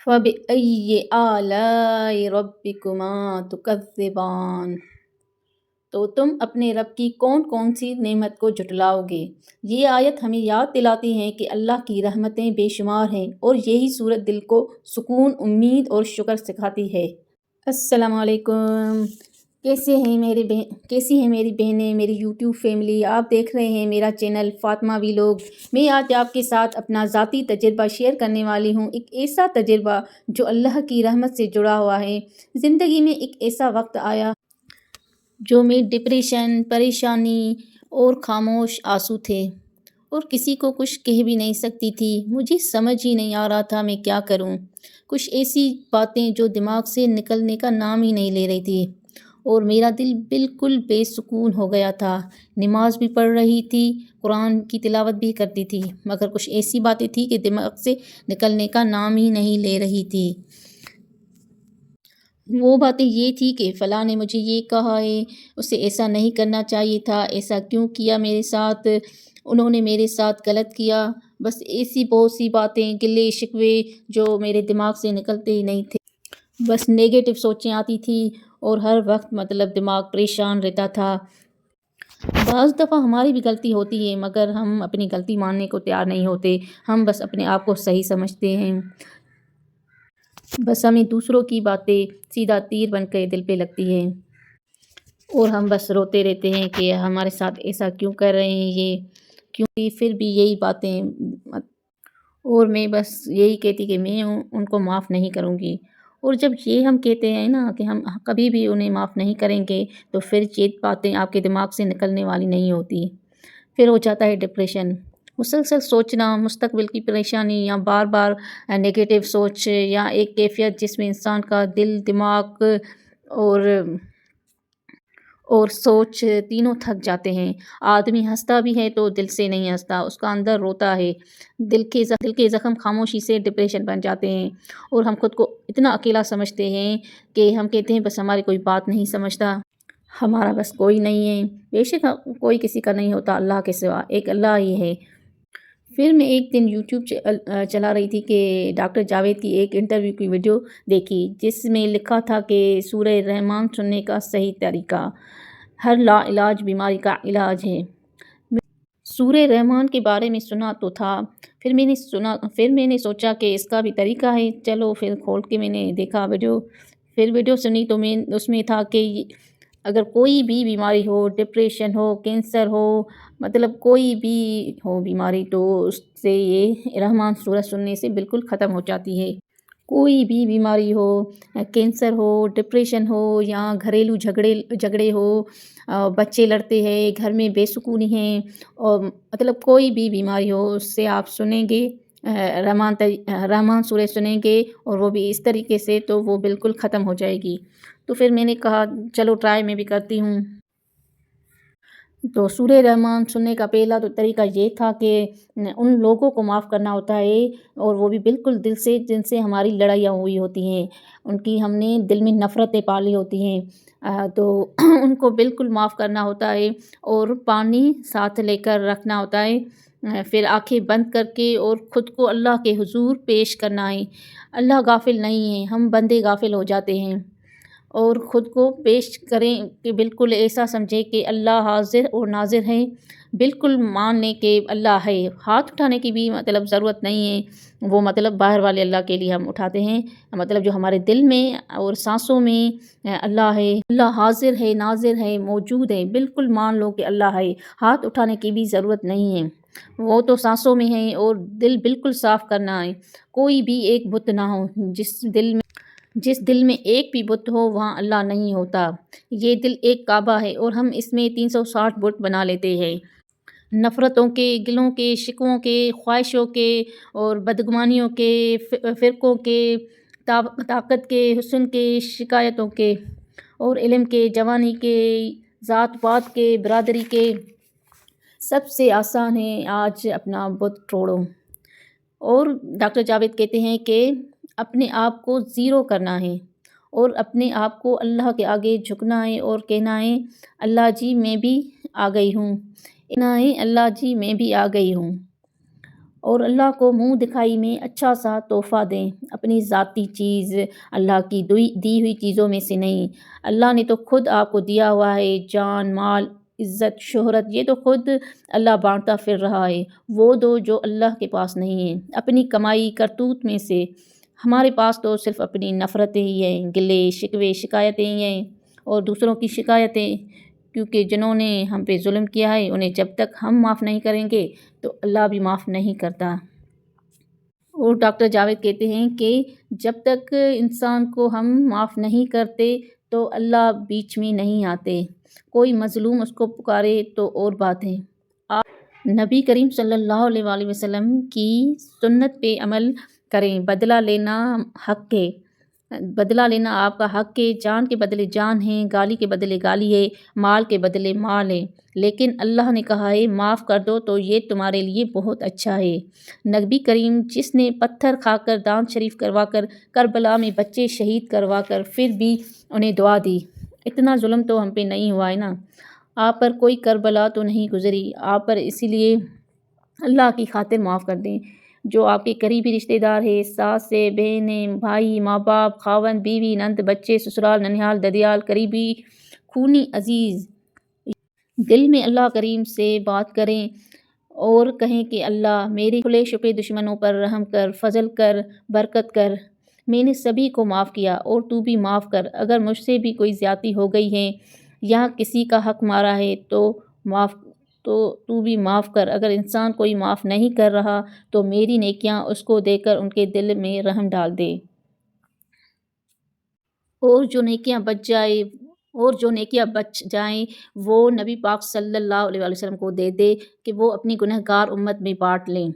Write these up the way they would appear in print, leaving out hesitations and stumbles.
فَبِأَيِّ آلَاءِ رَبِّكُمَا تُكَذِّبَانِ۔ تو تم اپنے رب کی کون کون سی نعمت کو جھٹلاؤ گے؟ یہ آیت ہمیں یاد دلاتی ہے کہ اللہ کی رحمتیں بے شمار ہیں، اور یہی صورت دل کو سکون، امید اور شکر سکھاتی ہے۔ السلام علیکم، کیسی ہیں میری بہنیں، میری یوٹیوب فیملی؟ آپ دیکھ رہے ہیں میرا چینل فاطمہ ویلوگ۔ میں آج آپ کے ساتھ اپنا ذاتی تجربہ شیئر کرنے والی ہوں، ایک ایسا تجربہ جو اللہ کی رحمت سے جڑا ہوا ہے۔ زندگی میں ایک ایسا وقت آیا جو میں ڈپریشن، پریشانی اور خاموش آنسو تھے، اور کسی کو کچھ کہہ بھی نہیں سکتی تھی۔ مجھے سمجھ ہی نہیں آ رہا تھا میں کیا کروں۔ کچھ ایسی باتیں جو دماغ سے نکلنے کا نام ہی نہیں لے رہی تھی، اور میرا دل بالکل بے سکون ہو گیا تھا۔ نماز بھی پڑھ رہی تھی، قرآن کی تلاوت بھی کرتی تھی، مگر کچھ ایسی باتیں تھیں کہ دماغ سے نکلنے کا نام ہی نہیں لے رہی تھی۔ وہ باتیں یہ تھی کہ فلاں نے مجھے یہ کہا ہے، اسے ایسا نہیں کرنا چاہیے تھا، ایسا کیوں کیا میرے ساتھ، انہوں نے میرے ساتھ غلط کیا۔ بس ایسی بہت سی باتیں، گلے شکوے جو میرے دماغ سے نکلتے ہی نہیں تھے۔ بس نیگیٹو سوچیں آتی تھی، اور ہر وقت دماغ پریشان رہتا تھا۔ بعض دفعہ ہماری بھی غلطی ہوتی ہے، مگر ہم اپنی غلطی ماننے کو تیار نہیں ہوتے۔ ہم بس اپنے آپ کو صحیح سمجھتے ہیں۔ بس ہمیں دوسروں کی باتیں سیدھا تیر بن کے دل پہ لگتی ہے، اور ہم بس روتے رہتے ہیں کہ ہمارے ساتھ ایسا کیوں کر رہے ہیں یہ، کیونکہ پھر بھی یہی باتیں، اور میں بس یہی کہتی کہ میں ان کو معاف نہیں کروں گی۔ اور جب یہ ہم کہتے ہیں نا کہ ہم کبھی بھی انہیں معاف نہیں کریں گے، تو پھر یہ باتیں آپ کے دماغ سے نکلنے والی نہیں ہوتی۔ پھر ہو جاتا ہے ڈپریشن، مسلسل سوچنا، مستقبل کی پریشانی، یا بار بار نیگیٹو سوچ، یا ایک کیفیت جس میں انسان کا دل، دماغ اور سوچ تینوں تھک جاتے ہیں۔ آدمی ہنستا بھی ہے تو دل سے نہیں ہنستا، اس کا اندر روتا ہے۔ دل کے زخم خاموشی سے ڈپریشن بن جاتے ہیں، اور ہم خود کو اتنا اکیلا سمجھتے ہیں کہ ہم کہتے ہیں بس ہماری کوئی بات نہیں سمجھتا، ہمارا بس کوئی نہیں ہے۔ بے شک کوئی کسی کا نہیں ہوتا اللہ کے سوا، ایک اللہ ہی ہے۔ پھر میں ایک دن یوٹیوب چلا رہی تھی کہ ڈاکٹر جاوید کی ایک انٹرویو کی ویڈیو دیکھی، جس میں لکھا تھا کہ سورہ رحمان سننے کا صحیح طریقہ، ہر لا علاج بیماری کا علاج ہے۔ سورہ رحمان کے بارے میں سنا تو تھا، پھر میں نے سوچا کہ اس کا بھی طریقہ ہے، چلو پھر کھول کے میں نے دیکھا ویڈیو۔ پھر ویڈیو سنی تو اس میں تھا کہ اگر کوئی بھی بیماری ہو، ڈپریشن ہو، کینسر ہو، کوئی بھی ہو بیماری، تو اس سے یہ رحمان سورہ سننے سے بالکل ختم ہو جاتی ہے۔ کوئی بھی بیماری ہو، کینسر ہو، ڈپریشن ہو، یا گھریلو جھگڑے ہو، بچے لڑتے ہیں، گھر میں بے سکونی ہے، اور کوئی بھی بیماری ہو، اس سے آپ سنیں گے رحمان سورہ سنیں گے، اور وہ بھی اس طریقے سے، تو وہ بالکل ختم ہو جائے گی۔ تو پھر میں نے کہا چلو ٹرائی میں بھی کرتی ہوں۔ تو سورہ رحمان سننے کا پہلا تو طریقہ یہ تھا کہ ان لوگوں کو معاف کرنا ہوتا ہے، اور وہ بھی بالکل دل سے، جن سے ہماری لڑائیاں ہوئی ہوتی ہیں، ان کی ہم نے دل میں نفرتیں پالی ہوتی ہیں، تو ان کو بالکل معاف کرنا ہوتا ہے، اور پانی ساتھ لے کر رکھنا ہوتا ہے، پھر آنکھیں بند کر کے اور خود کو اللہ کے حضور پیش کرنا ہے۔ اللہ غافل نہیں ہے، ہم بندے غافل ہو جاتے ہیں، اور خود کو پیش کریں کہ بالکل ایسا سمجھیں کہ اللہ حاضر اور ناظر ہے، بالکل مان لیں کہ اللہ ہے۔ ہاتھ اٹھانے کی بھی ضرورت نہیں ہے، وہ باہر والے اللہ کے لیے ہم اٹھاتے ہیں، جو ہمارے دل میں اور سانسوں میں اللہ ہے، اللہ حاضر ہے، ناظر ہے، موجود ہے، بالکل مان لو کہ اللہ ہے۔ ہاتھ اٹھانے کی بھی ضرورت نہیں ہے، وہ تو سانسوں میں ہے، اور دل بالکل صاف کرنا ہے۔ کوئی بھی ایک بت نہ ہو، جس دل میں ایک بھی بت ہو وہاں اللہ نہیں ہوتا۔ یہ دل ایک کعبہ ہے، اور ہم اس میں 360 بت بنا لیتے ہیں، نفرتوں کے، گلوں کے، شکووں کے، خواہشوں کے، اور بدگمانیوں کے، فرقوں کے، طاقت کے، حسن کے، شکایتوں کے، اور علم کے، جوانی کے، ذات پات کے، برادری کے۔ سب سے آسان ہے آج اپنا بت توڑو۔ اور ڈاکٹر جاوید کہتے ہیں کہ اپنے آپ کو زیرو کرنا ہے، اور اپنے آپ کو اللہ کے آگے جھکنا ہے، اور کہنا ہے اللہ جی میں بھی آ گئی ہوں، اللہ جی میں بھی آ گئی ہوں۔ اور اللہ کو منہ دکھائی میں اچھا سا تحفہ دیں، اپنی ذاتی چیز اللہ کی دی ہوئی چیزوں میں سے نہیں۔ اللہ نے تو خود آپ کو دیا ہوا ہے، جان، مال، عزت، شہرت، یہ تو خود اللہ بانٹتا پھر رہا ہے۔ وہ دو جو اللہ کے پاس نہیں ہے، اپنی کمائی کرتوت میں سے۔ ہمارے پاس تو صرف اپنی نفرتیں ہی ہیں، گلے شکوے شکایتیں ہی ہیں، اور دوسروں کی شکایتیں، کیونکہ جنہوں نے ہم پہ ظلم کیا ہے انہیں جب تک ہم معاف نہیں کریں گے تو اللہ بھی معاف نہیں کرتا۔ اور ڈاکٹر جاوید کہتے ہیں کہ جب تک انسان کو ہم معاف نہیں کرتے تو اللہ بیچ میں نہیں آتے، کوئی مظلوم اس کو پکارے تو اور بات ہے۔ نبی کریم صلی اللہ علیہ وآلہ وسلم کی سنت پہ عمل کریں۔ بدلہ لینا حق ہے، بدلہ لینا آپ کا حق ہے، جان کے بدلے جان ہے، گالی کے بدلے گالی ہے، مال کے بدلے مال ہے، لیکن اللہ نے کہا ہے معاف کر دو تو یہ تمہارے لیے بہت اچھا ہے۔ نبی کریم جس نے پتھر کھا کر دانت شریف کروا کر، کربلا میں بچے شہید کروا کر پھر بھی انہیں دعا دی، اتنا ظلم تو ہم پہ نہیں ہوا ہے نا، آپ پر کوئی کربلا تو نہیں گزری آپ پر، اسی لیے اللہ کی خاطر معاف کر دیں۔ جو آپ کے قریبی رشتہ دار ہیں، ساسیں، بہنیں، بھائی، ماں باپ، خاوند، بیوی، نند، بچے، سسرال، ننیال، ددیال، قریبی، خونی عزیز، دل میں اللہ کریم سے بات کریں اور کہیں کہ اللہ میرے کھلے چھپے دشمنوں پر رحم کر، فضل کر، برکت کر، میں نے سبھی کو معاف کیا اور تو بھی معاف کر، اگر مجھ سے بھی کوئی زیادتی ہو گئی ہے یا کسی کا حق مارا ہے تو بھی معاف کر، اگر انسان کوئی معاف نہیں کر رہا تو میری نیکیاں اس کو دے کر ان کے دل میں رحم ڈال دے، اور جو نیکیاں بچ جائیں وہ نبی پاک صلی اللہ علیہ وآلہ وسلم کو دے دے کہ وہ اپنی گنہگار امت میں بانٹ لیں۔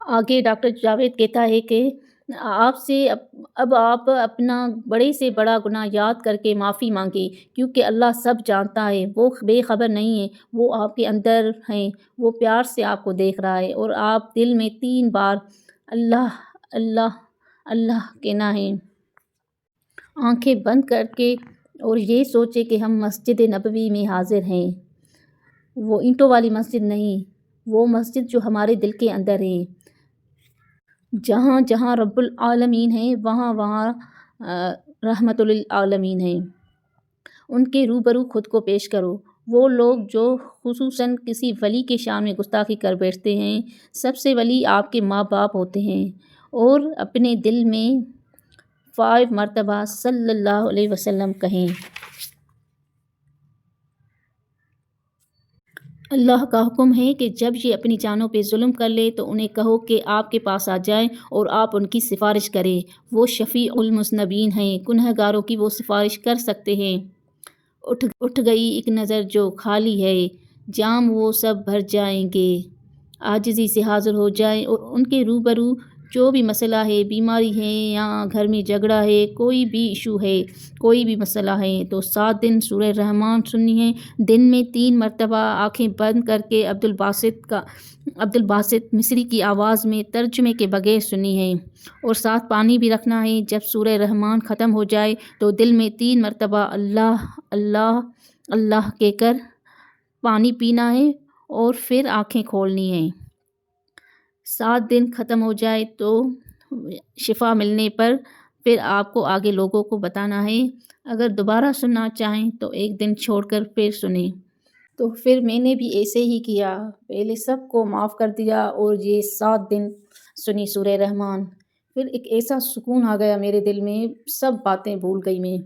آگے ڈاکٹر جاوید کہتا ہے کہ اب آپ اپنا بڑے سے بڑا گناہ یاد کر کے معافی مانگیں، کیونکہ اللہ سب جانتا ہے، وہ بے خبر نہیں ہے، وہ آپ کے اندر ہیں، وہ پیار سے آپ کو دیکھ رہا ہے، اور آپ دل میں 3 بار اللہ اللہ اللہ کہنا ہے، آنکھیں بند کر کے، اور یہ سوچے کہ ہم مسجد نبوی میں حاضر ہیں، وہ اینٹوں والی مسجد نہیں، وہ مسجد جو ہمارے دل کے اندر ہے، جہاں جہاں رب العالمین ہیں وہاں وہاں رحمت للعالمین ہیں، ان کے روبرو خود کو پیش کرو۔ وہ لوگ جو خصوصاً کسی ولی کے شان میں گستاخی کر بیٹھتے ہیں، سب سے ولی آپ کے ماں باپ ہوتے ہیں، اور اپنے دل میں 5 مرتبہ صلی اللہ علیہ وسلم کہیں۔ اللہ کا حکم ہے کہ جب یہ اپنی جانوں پہ ظلم کر لے تو انہیں کہو کہ آپ کے پاس آ جائیں اور آپ ان کی سفارش کریں، وہ شفیع المذنبین ہیں، گنہگاروں کی وہ سفارش کر سکتے ہیں۔ اٹھ گئی ایک نظر جو خالی ہے، جام وہ سب بھر جائیں گے، عاجزی سے حاضر ہو جائیں اور ان کے روبرو جو بھی مسئلہ ہے، بیماری ہے یا گھر میں جھگڑا ہے، کوئی بھی ایشو ہے، کوئی بھی مسئلہ ہے، تو 7 دن سورہ رحمان سننی ہے، دن میں 3 مرتبہ آنکھیں بند کر کے عبدالباسط مصری کی آواز میں ترجمے کے بغیر سنی ہے، اور ساتھ پانی بھی رکھنا ہے۔ جب سورہ رحمان ختم ہو جائے تو دل میں 3 مرتبہ اللہ اللہ اللہ کہہ کر پانی پینا ہے اور پھر آنکھیں کھولنی ہیں۔ 7 دن ختم ہو جائے تو شفا ملنے پر پھر آپ کو آگے لوگوں کو بتانا ہے، اگر دوبارہ سننا چاہیں تو 1 دن چھوڑ کر پھر سنیں۔ تو پھر میں نے بھی ایسے ہی کیا، پہلے سب کو معاف کر دیا اور یہ 7 دن سنی سورہ رحمان، پھر ایک ایسا سکون آ گیا میرے دل میں، سب باتیں بھول گئی میں،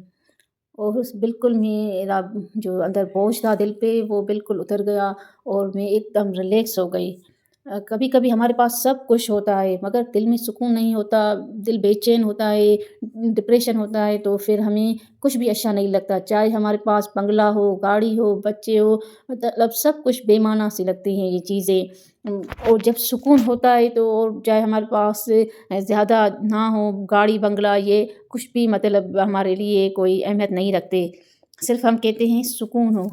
اور بالکل میرا جو اندر بوجھ تھا دل پہ وہ بالکل اتر گیا اور میں ایک دم ریلیکس ہو گئی۔ کبھی کبھی ہمارے پاس سب کچھ ہوتا ہے مگر دل میں سکون نہیں ہوتا، دل بے چین ہوتا ہے، ڈپریشن ہوتا ہے، تو پھر ہمیں کچھ بھی اچھا نہیں لگتا، چاہے ہمارے پاس بنگلہ ہو، گاڑی ہو، بچے ہو، مطلب سب کچھ بے معنی سی لگتی ہیں یہ چیزیں، اور جب سکون ہوتا ہے تو چاہے ہمارے پاس زیادہ نہ ہو، گاڑی بنگلہ یہ کچھ بھی مطلب ہمارے لیے کوئی اہمیت نہیں رکھتے، صرف ہم کہتے ہیں سکون ہو۔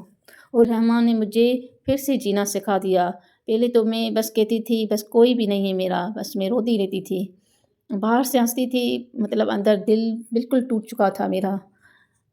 اور رحمان نے مجھے پھر سے جینا سکھا دیا، پہلے تو میں بس کہتی تھی بس کوئی بھی نہیں ہے میرا، بس میں روتی رہتی تھی، باہر سے ہنستی تھی، مطلب اندر دل بالکل ٹوٹ چکا تھا میرا،